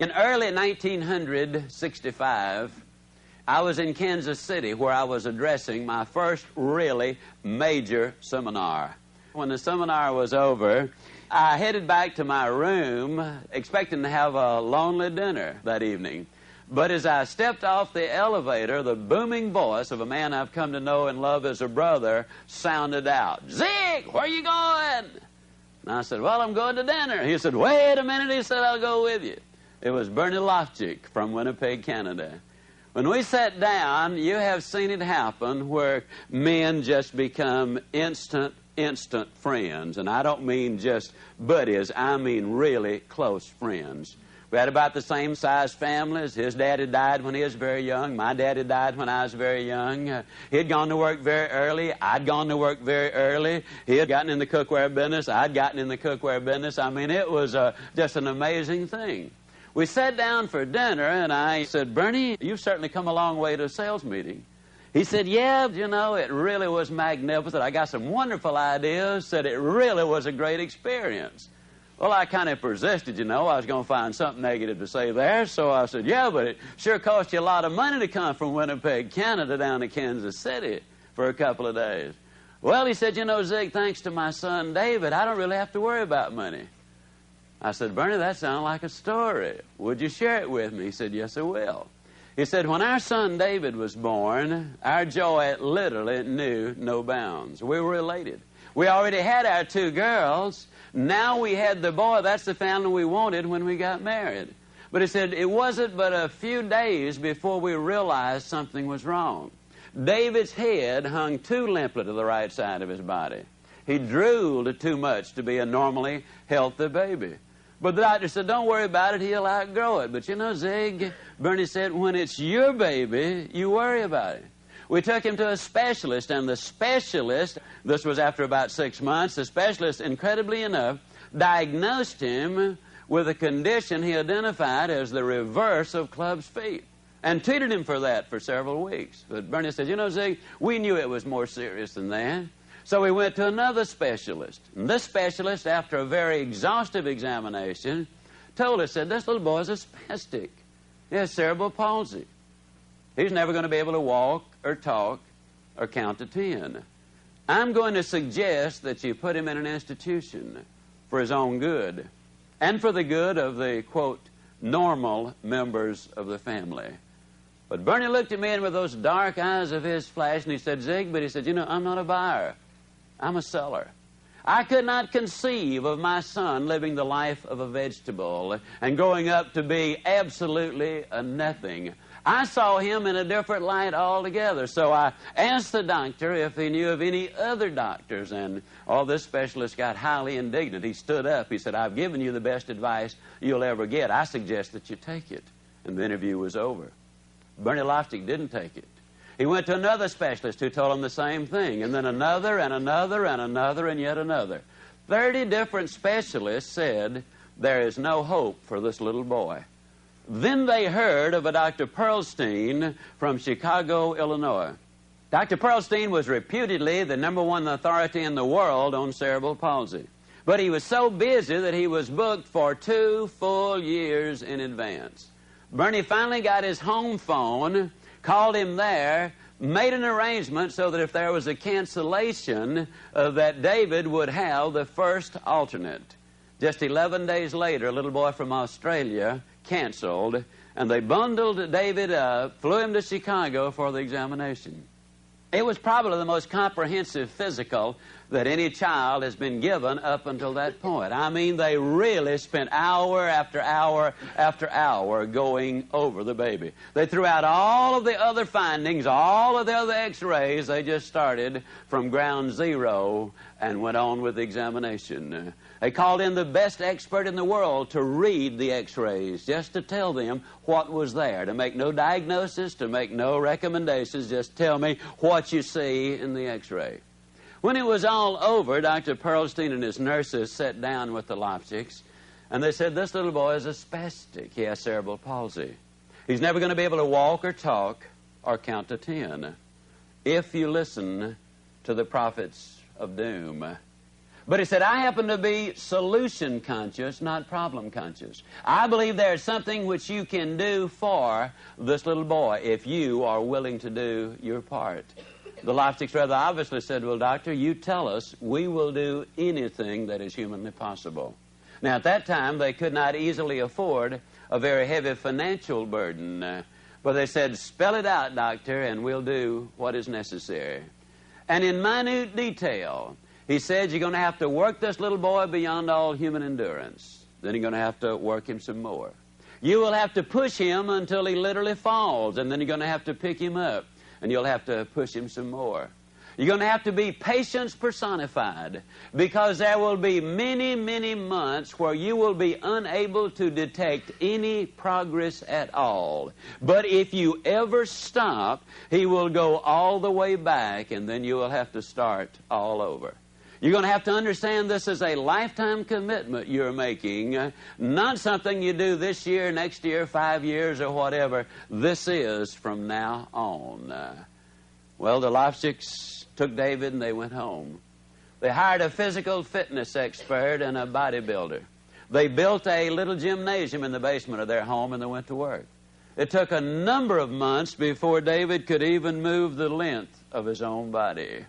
In early 1965, I was in Kansas City where I was addressing my first really major seminar. When the seminar was over, I headed back to my room expecting to have a lonely dinner that evening. But as I stepped off the elevator, the booming voice of a man I've come to know and love as a brother sounded out, "Zig, where are you going?" And I said, "Well, I'm going to dinner." He said, "Wait a minute." He said, "I'll go with you." It was Bernie Lofchik from Winnipeg, Canada. When we sat down, you have seen it happen where men just become instant friends. And I don't mean just buddies. I mean really close friends. We had about the same size families. His daddy died when he was very young. My daddy died when I was very young. He'd gone to work very early. I'd gone to work very early. He had gotten in the cookware business. I'd gotten in the cookware business. I mean, it was just an amazing thing. We sat down for dinner, and I said, "Bernie, you've certainly come a long way to a sales meeting." He said, "Yeah, you know, it really was magnificent. I got some wonderful ideas." Said it really was a great experience. Well, I kind of persisted, you know. I was going to find something negative to say there. So I said, "Yeah, but it sure cost you a lot of money to come from Winnipeg, Canada, down to Kansas City for a couple of days." Well, he said, "You know, Zig, thanks to my son David, I don't really have to worry about money." I said, "Bernie, that sounds like a story. Would you share it with me?" He said, "Yes, I will." He said, "When our son David was born, our joy literally knew no bounds. We were elated. We already had our two girls. Now we had the boy. That's the family we wanted when we got married." But he said, it wasn't but a few days before we realized something was wrong. David's head hung too limply to the right side of his body. He drooled too much to be a normally healthy baby. But the doctor said, "Don't worry about it, he'll outgrow it." But you know, Zig, Bernie said, when it's your baby, you worry about it. We took him to a specialist, and the specialist, this was after about 6 months, the specialist, incredibly enough, diagnosed him with a condition he identified as the reverse of club's feet, and treated him for that for several weeks. But Bernie said, "You know, Zig, we knew it was more serious than that." So we went to another specialist. And this specialist, after a very exhaustive examination, told us, said, "This little boy is a spastic. He has cerebral palsy. He's never going to be able to walk or talk or count to 10. I'm going to suggest that you put him in an institution for his own good and for the good of the, quote, normal members of the family." But Bernie looked at me, and with those dark eyes of his flashed, and he said, "Zig," but he said, "You know, I'm not a buyer. I'm a seller. I could not conceive of my son living the life of a vegetable and growing up to be absolutely a nothing. I saw him in a different light altogether." So I asked the doctor if he knew of any other doctors, and this specialist got highly indignant. He stood up. He said, "I've given you the best advice you'll ever get. I suggest that you take it." And the interview was over. Bernie Lofchik didn't take it. He went to another specialist who told him the same thing, and then another, and another, and another, and yet another. 30 different specialists said, there is no hope for this little boy. Then they heard of a Dr. Pearlstein from Chicago, Illinois. Dr. Pearlstein was reputedly the #1 authority in the world on cerebral palsy. But he was so busy that he was booked for 2 full years in advance. Bernie finally got his home phone, called him there, made an arrangement so that if there was a cancellation, that David would have the first alternate. Just 11 days later, a little boy from Australia canceled, and they bundled David up, flew him to Chicago for the examination. It was probably the most comprehensive physical that any child has been given up until that point. I mean, they really spent hour after hour after hour going over the baby. They threw out all of the other findings, all of the other x-rays. They just started from ground zero and went on with the examination. They called in the best expert in the world to read the x-rays, just to tell them what was there, to make no diagnosis, to make no recommendations, just tell me what you see in the x-ray. When it was all over, Dr. Pearlstein and his nurses sat down with the Lofchiks, and they said, "This little boy is a spastic. He has cerebral palsy. He's never going to be able to walk or talk or count to 10 if you listen to the prophets of doom." But he said, I happen to be solution conscious, not problem conscious. I believe there's something which you can do for this little boy if you are willing to do your part. The Lofchiks rather obviously said, well, doctor, you tell us, we will do anything that is humanly possible. Now, at that time, they could not easily afford a very heavy financial burden. But they said, spell it out, doctor, and we'll do what is necessary. And in minute detail, he said, you're going to have to work this little boy beyond all human endurance. Then you're going to have to work him some more. You will have to push him until he literally falls, and then you're going to have to pick him up, and you'll have to push him some more. You're going to have to be patience personified, because there will be many, many months where you will be unable to detect any progress at all. But if you ever stop, he will go all the way back, and then you will have to start all over. You're going to have to understand this is a lifetime commitment you're making, not something you do this year, next year, 5 years, or whatever. This is from now on. Well, the Lofchiks took David and they went home. They hired a physical fitness expert and a bodybuilder. They built a little gymnasium in the basement of their home and they went to work. It took a number of months before David could even move the length of his own body.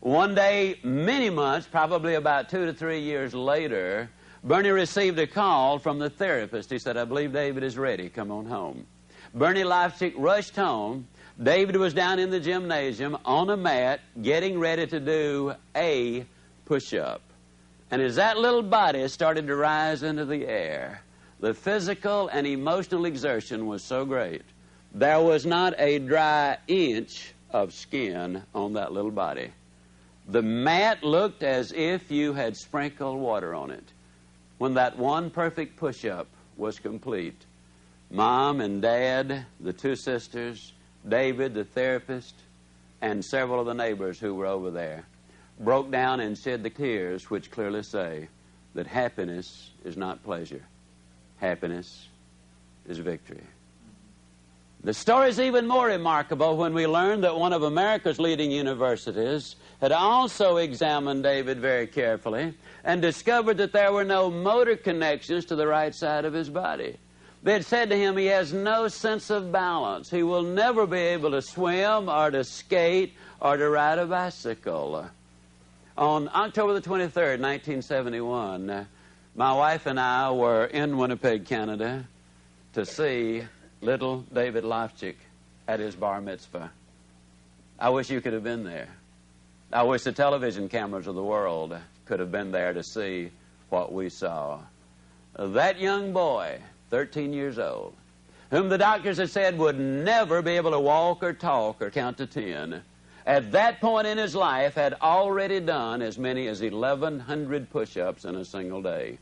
One day, many months, probably about 2 to 3 years later, Bernie received a call from the therapist. He said, I believe David is ready. Come on home. Bernie Lofchik rushed home. David was down in the gymnasium on a mat getting ready to do a push-up. And as that little body started to rise into the air, the physical and emotional exertion was so great, there was not a dry inch of skin on that little body. The mat looked as if you had sprinkled water on it. When that one perfect push-up was complete, Mom and Dad, the 2 sisters, David, the therapist, and several of the neighbors who were over there broke down and shed the tears which clearly say that happiness is not pleasure. Happiness is victory. The story is even more remarkable when we learn that one of America's leading universities had also examined David very carefully and discovered that there were no motor connections to the right side of his body. They had said to him, he has no sense of balance. He will never be able to swim or to skate or to ride a bicycle. On October the 23rd, 1971, my wife and I were in Winnipeg, Canada, to see little David Lofchik at his bar mitzvah. I wish you could have been there. I wish the television cameras of the world could have been there to see what we saw. That young boy, 13 years old, whom the doctors had said would never be able to walk or talk or count to 10, at that point in his life had already done as many as 1,100 push-ups in a single day,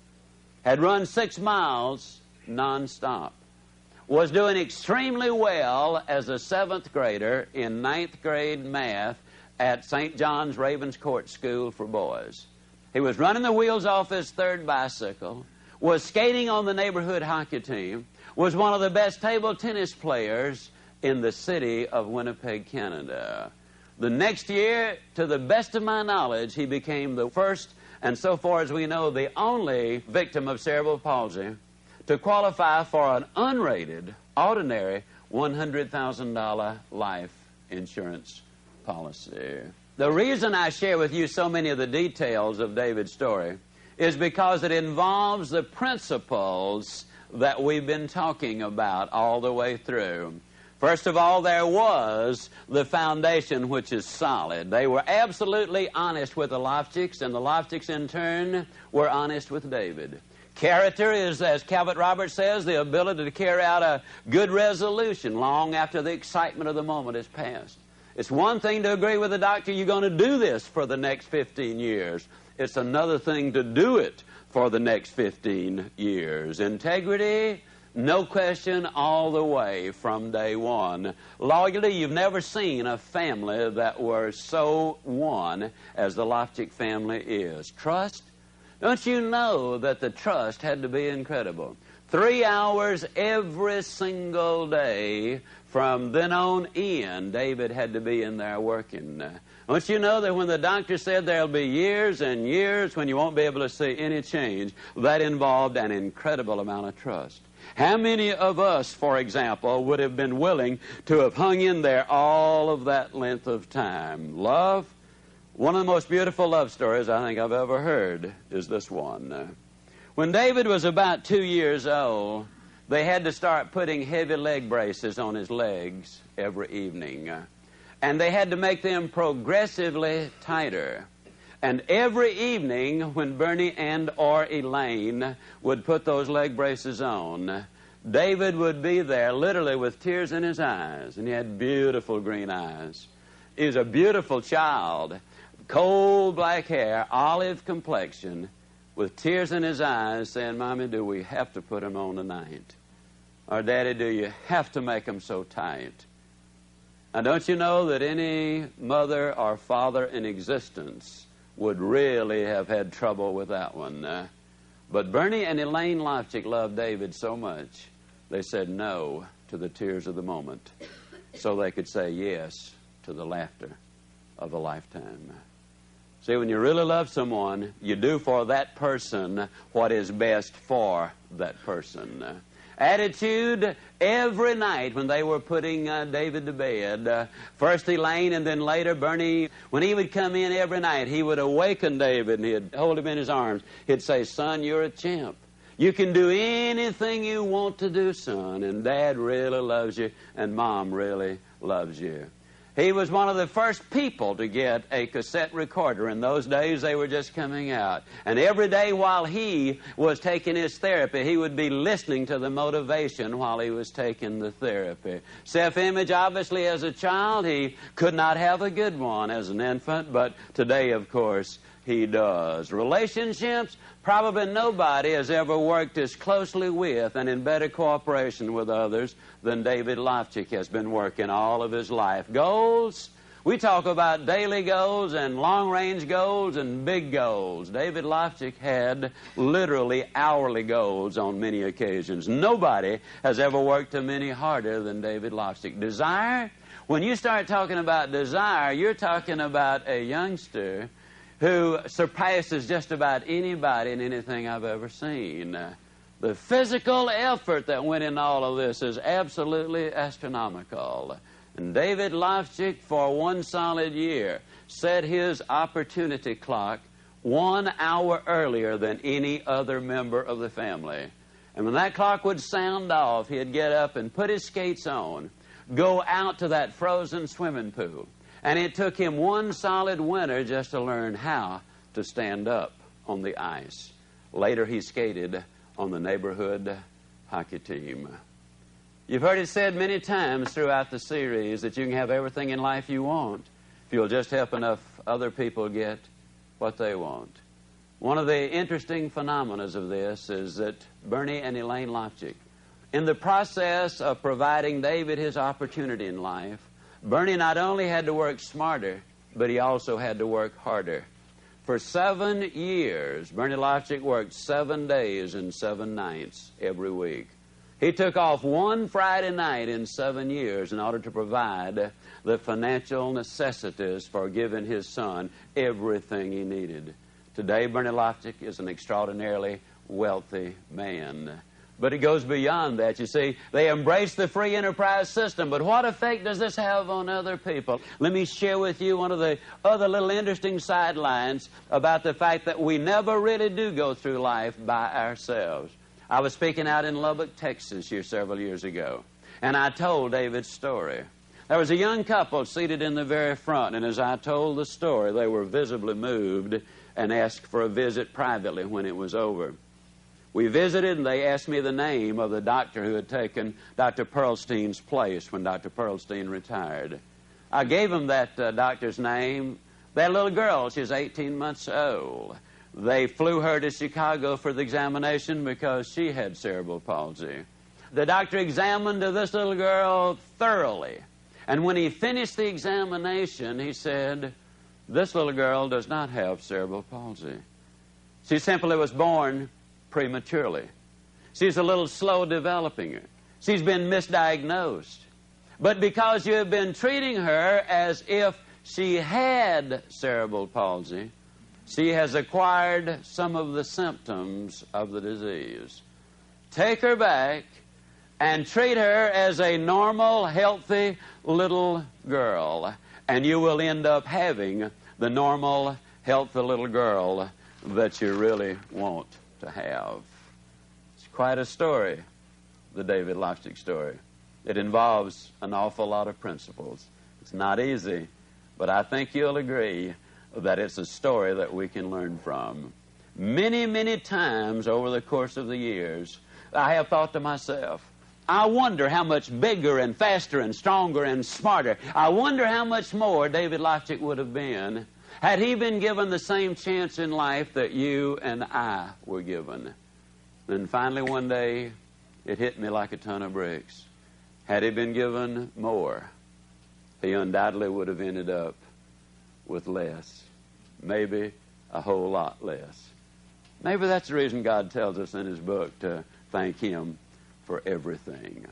had run 6 miles nonstop, was doing extremely well as a 7th grader in 9th grade math at St. John's Ravenscourt School for Boys. He was running the wheels off his 3rd bicycle, was skating on the neighborhood hockey team, was one of the best table tennis players in the city of Winnipeg, Canada. The next year, to the best of my knowledge, he became the first, and so far as we know, the only victim of cerebral palsy to qualify for an unrated, ordinary $100,000 life insurance policy. The reason I share with you so many of the details of David's story is because it involves the principles that we've been talking about all the way through. First of all, there was the foundation, which is solid. They were absolutely honest with the Lofchiks, and the Lofchiks in turn were honest with David. Character is, as Calvert Roberts says, the ability to carry out a good resolution long after the excitement of the moment is past. It's one thing to agree with the doctor, you're going to do this for the next 15 years. It's another thing to do it for the next 15 years. Integrity, no question, all the way from day one. Loyalty, you've never seen a family that were so one as the Lofchik family is. Trust, don't you know that the trust had to be incredible? 3 hours every single day. From then on in, David had to be in there working. Don't you know that when the doctor said there'll be years and years when you won't be able to see any change, that involved an incredible amount of trust? How many of us, for example, would have been willing to have hung in there all of that length of time? Love, one of the most beautiful love stories I think I've ever heard is this one. When David was about 2 years old, they had to start putting heavy leg braces on his legs every evening. And they had to make them progressively tighter. And every evening when Bernie and or Elaine would put those leg braces on, David would be there literally with tears in his eyes. And he had beautiful green eyes. He was a beautiful child. Coal black hair, olive complexion, with tears in his eyes, saying, Mommy, do we have to put them on tonight? Or, Daddy, do you have to make them so tight? Now, don't you know that any mother or father in existence would really have had trouble with that one? But Bernie and Elaine Lofchik loved David so much, they said no to the tears of the moment so they could say yes to the laughter of a lifetime. See, when you really love someone, you do for that person what is best for that person. Attitude every night when they were putting David to bed. First Elaine and then later Bernie. When he would come in every night, he would awaken David and he'd hold him in his arms. He'd say, Son, you're a champ. You can do anything you want to do, son. And Dad really loves you and Mom really loves you. He was one of the first people to get a cassette recorder. In those days, they were just coming out. And every day while he was taking his therapy, he would be listening to the motivation while he was taking the therapy. Self-image, obviously, as a child, he could not have a good one as an infant, but today, of course, he does. Relationships, probably nobody has ever worked as closely with and in better cooperation with others than David Lofchik has been working all of his life. Goals, we talk about daily goals and long-range goals and big goals. David Lofchik had literally hourly goals on many occasions. Nobody has ever worked a minute harder than David Lofchik. Desire, when you start talking about desire, you're talking about a youngster who surpasses just about anybody in anything I've ever seen. The physical effort that went in all of this is absolutely astronomical. And David Lofchik, for 1 solid year, set his opportunity clock 1 hour earlier than any other member of the family. And when that clock would sound off, he'd get up and put his skates on, go out to that frozen swimming pool. And it took him 1 solid winter just to learn how to stand up on the ice. Later, he skated on the neighborhood hockey team. You've heard it said many times throughout the series that you can have everything in life you want if you'll just help enough other people get what they want. One of the interesting phenomena of this is that Bernie and Elaine Lofchik, in the process of providing David his opportunity in life, Bernie not only had to work smarter, but he also had to work harder. For 7 years, Bernie Lofchik worked 7 days and 7 nights every week. He took off 1 Friday night in 7 years in order to provide the financial necessities for giving his son everything he needed. Today, Bernie Lofchik is an extraordinarily wealthy man. But it goes beyond that. You see, they embrace the free enterprise system, but what effect does this have on other people? Let me share with you one of the other little interesting sidelines about the fact that we never really do go through life by ourselves. I was speaking out in Lubbock, Texas here several years ago, and I told David's story. There was a young couple seated in the very front, and as I told the story, they were visibly moved and asked for a visit privately when it was over. We visited, and they asked me the name of the doctor who had taken Dr. Pearlstein's place when Dr. Pearlstein retired. I gave them that doctor's name. That little girl, she's 18 months old. They flew her to Chicago for the examination because she had cerebral palsy. The doctor examined this little girl thoroughly. And when he finished the examination, he said, "This little girl does not have cerebral palsy. She simply was born prematurely. She's a little slow developing her. She's been misdiagnosed. But because you have been treating her as if she had cerebral palsy, she has acquired some of the symptoms of the disease. Take her back and treat her as a normal, healthy little girl, and you will end up having the normal, healthy little girl that you really want to have. It's quite a story, the David Lofchik story. It involves an awful lot of principles. It's not easy, but I think you'll agree that it's a story that we can learn from. Many, many times over the course of the years, I have thought to myself, I wonder how much bigger and faster and stronger and smarter, I wonder how much more David Lofchik would have been had he been given the same chance in life that you and I were given. Then finally one day, it hit me like a ton of bricks. Had he been given more, he undoubtedly would have ended up with less. Maybe a whole lot less. Maybe that's the reason God tells us in His book to thank Him for everything.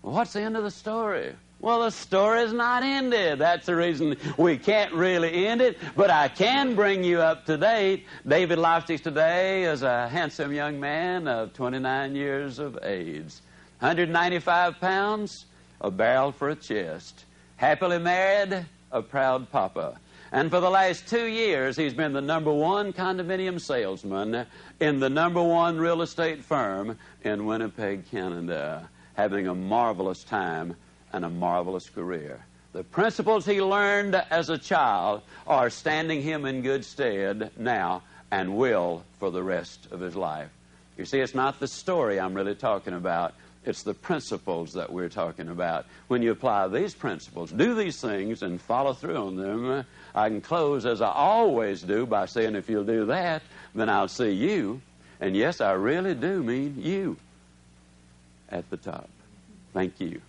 Well, what's the end of the story? Well, the story's not ended. That's the reason we can't really end it, but I can bring you up to date. David Lofchik today is a handsome young man of 29 years of age. 195 pounds, a barrel for a chest. Happily married, a proud papa. And for the last 2 years, he's been the #1 condominium salesman in the #1 real estate firm in Winnipeg, Canada, having a marvelous time and a marvelous career. The principles he learned as a child are standing him in good stead now and will for the rest of his life. You see, it's not the story I'm really talking about. It's the principles that we're talking about. When you apply these principles, do these things, and follow through on them, I can close as I always do by saying, if you'll do that, then I'll see you. And yes, I really do mean you at the top. Thank you.